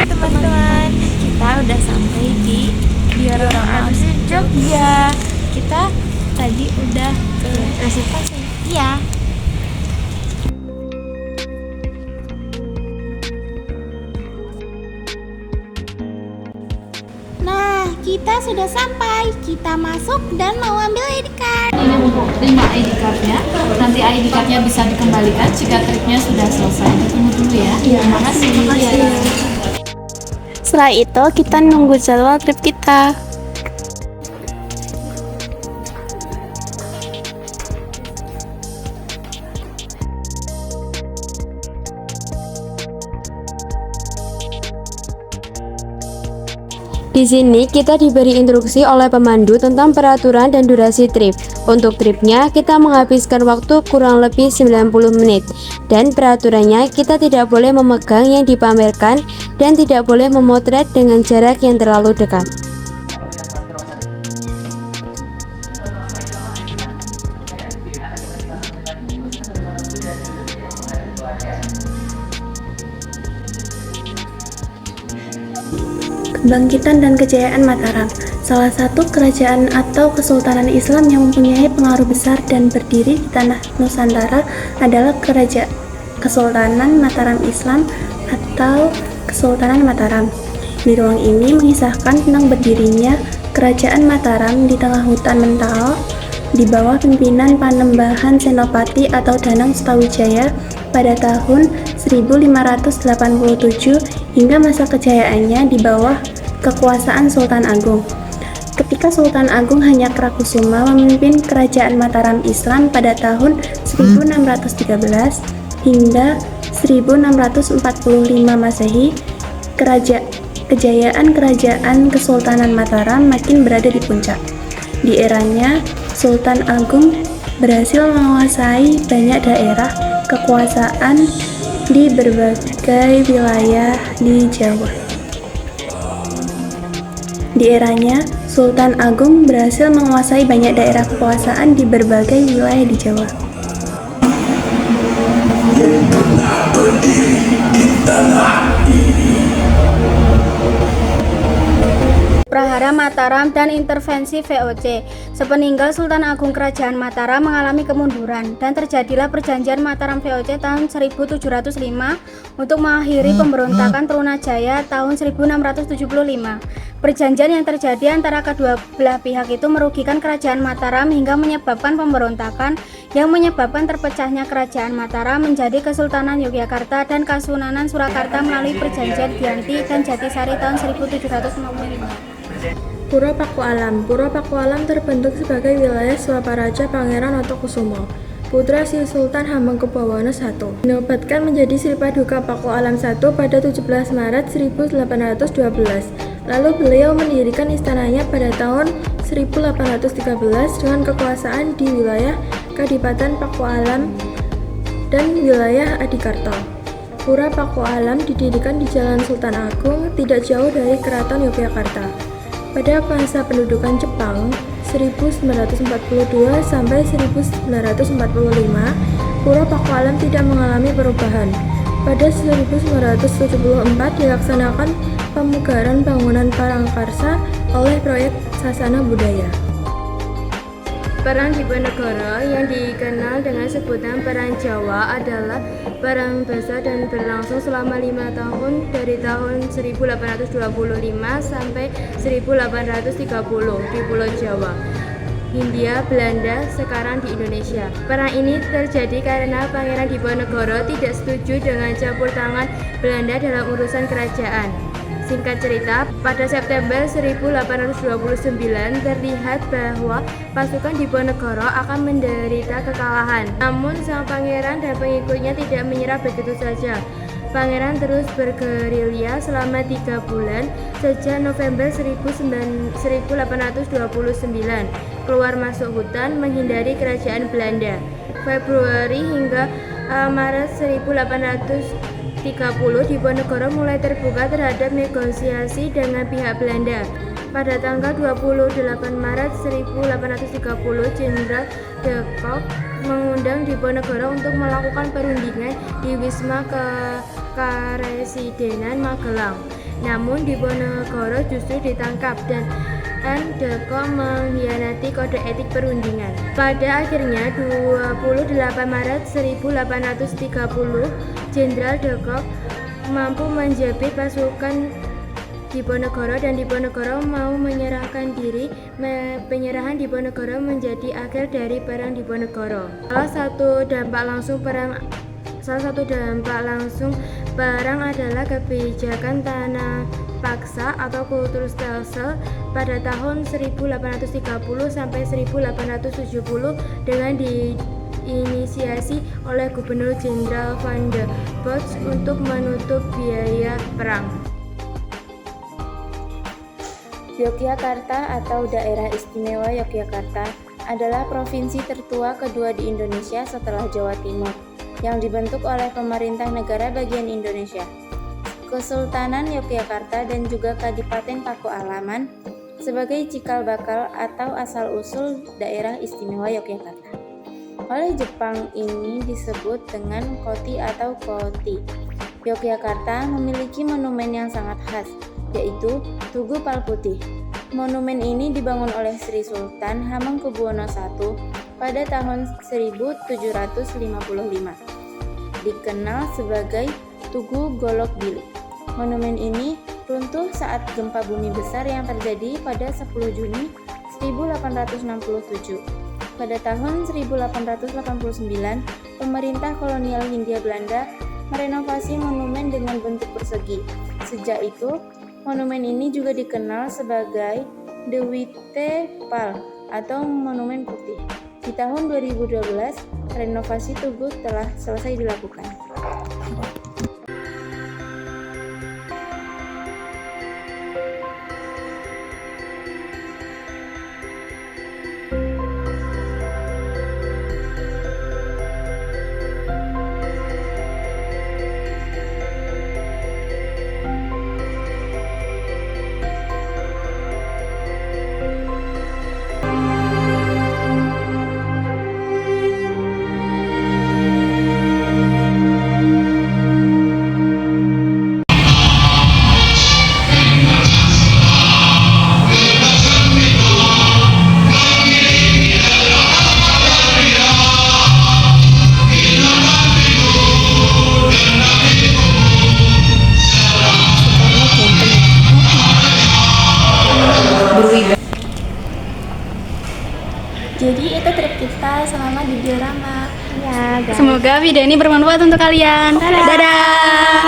Teman-teman, kita udah sampai di Biora Jogja. Kita tadi udah ke reservasi. Iya. Nah, kita sudah sampai. Kita masuk dan mau ambil ID card. Ini untuk terima ID cardnya. Nanti ID cardnya bisa dikembalikan jika tripnya sudah selesai. Tunggu dulu ya. Terima kasih. Setelah itu kita nunggu jadwal trip kita. Di sini kita diberi instruksi oleh pemandu tentang peraturan dan durasi trip. Untuk tripnya kita menghabiskan waktu kurang lebih 90 menit. Dan peraturannya kita tidak boleh memegang yang dipamerkan dan tidak boleh memotret dengan jarak yang terlalu dekat. Kebangkitan dan kejayaan Mataram, salah satu kerajaan atau kesultanan Islam yang mempunyai pengaruh besar dan berdiri di tanah Nusantara adalah Kesultanan Mataram Islam atau Kesultanan Mataram. Di ruang ini mengisahkan tentang berdirinya Kerajaan Mataram di tengah hutan Mentawai di bawah pimpinan Panembahan Senopati atau Danang Sutawijaya pada tahun 1587 hingga masa kejayaannya di bawah kekuasaan Sultan Agung. Ketika Sultan Agung Hanyakrokusumo memimpin Kerajaan Mataram Islam pada tahun 1613 hingga 1645 Masehi, kejayaan Kerajaan Kesultanan Mataram makin berada di puncak. Di eranya, Sultan Agung berhasil menguasai banyak daerah kekuasaan di berbagai wilayah di Jawa. Di eranya, Sultan Agung berhasil menguasai banyak daerah kekuasaan di berbagai wilayah di Jawa. Prahara Mataram dan intervensi VOC. Sepeninggal Sultan Agung Kerajaan Mataram mengalami kemunduran dan terjadilah perjanjian Mataram VOC tahun 1705 untuk mengakhiri pemberontakan Trunajaya tahun 1675. Perjanjian yang terjadi antara kedua belah pihak itu merugikan Kerajaan Mataram hingga menyebabkan pemberontakan yang menyebabkan terpecahnya Kerajaan Mataram menjadi Kesultanan Yogyakarta dan Kasunanan Surakarta melalui perjanjian Giyanti dan Jatisari tahun 1755. Pura Pakualam. Pura Pakualam terbentuk sebagai wilayah Swaparaja Pangeran Otokusumo, putra si Sultan Hamengkubuwono I. Dinobatkan menjadi Sri Paduka Pakualam I pada 17 Maret 1812. Lalu beliau mendirikan istananya pada tahun 1813 dengan kekuasaan di wilayah Kadipaten Pakualam dan wilayah Adikarto. Pura Pakualam didirikan di Jalan Sultan Agung, tidak jauh dari Keraton Yogyakarta. Pada masa pendudukan Jepang 1942 sampai 1945, Pura Pakualam tidak mengalami perubahan. Pada 1974 dilaksanakan pemugaran bangunan Parangkarsa oleh proyek Sasana Budaya. Perang Diponegoro yang dikenal dengan sebutan Perang Jawa adalah perang besar dan berlangsung selama 5 tahun dari tahun 1825 sampai 1830 di Pulau Jawa, Hindia Belanda, sekarang di Indonesia. Perang ini terjadi karena Pangeran Diponegoro tidak setuju dengan campur tangan Belanda dalam urusan kerajaan. Singkat cerita, pada September 1829 terlihat bahwa pasukan Diponegoro akan menderita kekalahan. Namun sang pangeran dan pengikutnya tidak menyerah begitu saja. Pangeran terus bergerilya selama 3 bulan sejak November 1829, keluar masuk hutan menghindari kerajaan Belanda. Februari hingga Maret 1830 Diponegoro mulai terbuka terhadap negosiasi dengan pihak Belanda. Pada tanggal 28 Maret 1830, Jenderal de Kock mengundang Diponegoro untuk melakukan perundingan di Wisma Karesidenan Magelang. Namun Diponegoro justru ditangkap dan Deko mengkhianati kode etik perundingan. Pada akhirnya 28 Maret 1830, Jenderal Deko mampu menjepit pasukan Diponegoro dan Diponegoro mau menyerahkan diri. Penyerahan Diponegoro menjadi akhir dari Perang Diponegoro. Salah satu dampak langsung perang adalah kebijakan tanah paksa atau kultur stelsel pada tahun 1830 sampai 1870 dengan diinisiasi oleh Gubernur Jenderal Van der Bosch untuk menutup biaya perang. Yogyakarta atau Daerah Istimewa Yogyakarta adalah provinsi tertua kedua di Indonesia setelah Jawa Timur, yang dibentuk oleh pemerintah negara bagian Indonesia, Kesultanan Yogyakarta dan juga Kadipaten Pakualaman sebagai cikal bakal atau asal-usul Daerah Istimewa Yogyakarta. Oleh Jepang ini disebut dengan Koti atau Koti. Yogyakarta memiliki monumen yang sangat khas, yaitu Tugu Palputih. Monumen ini dibangun oleh Sri Sultan Hamengkubuwono I pada tahun 1755. Dikenal sebagai Tugu Golok Gilik. Monumen ini runtuh saat gempa bumi besar yang terjadi pada 10 Juni 1867. Pada tahun 1889, pemerintah kolonial Hindia Belanda merenovasi monumen dengan bentuk persegi. Sejak itu, monumen ini juga dikenal sebagai De Witte Paal atau Monumen Putih. Di tahun 2012, renovasi tugu telah selesai dilakukan. Jadi itu trip kita selama di diorama. Semoga video ini bermanfaat untuk kalian. Dadah.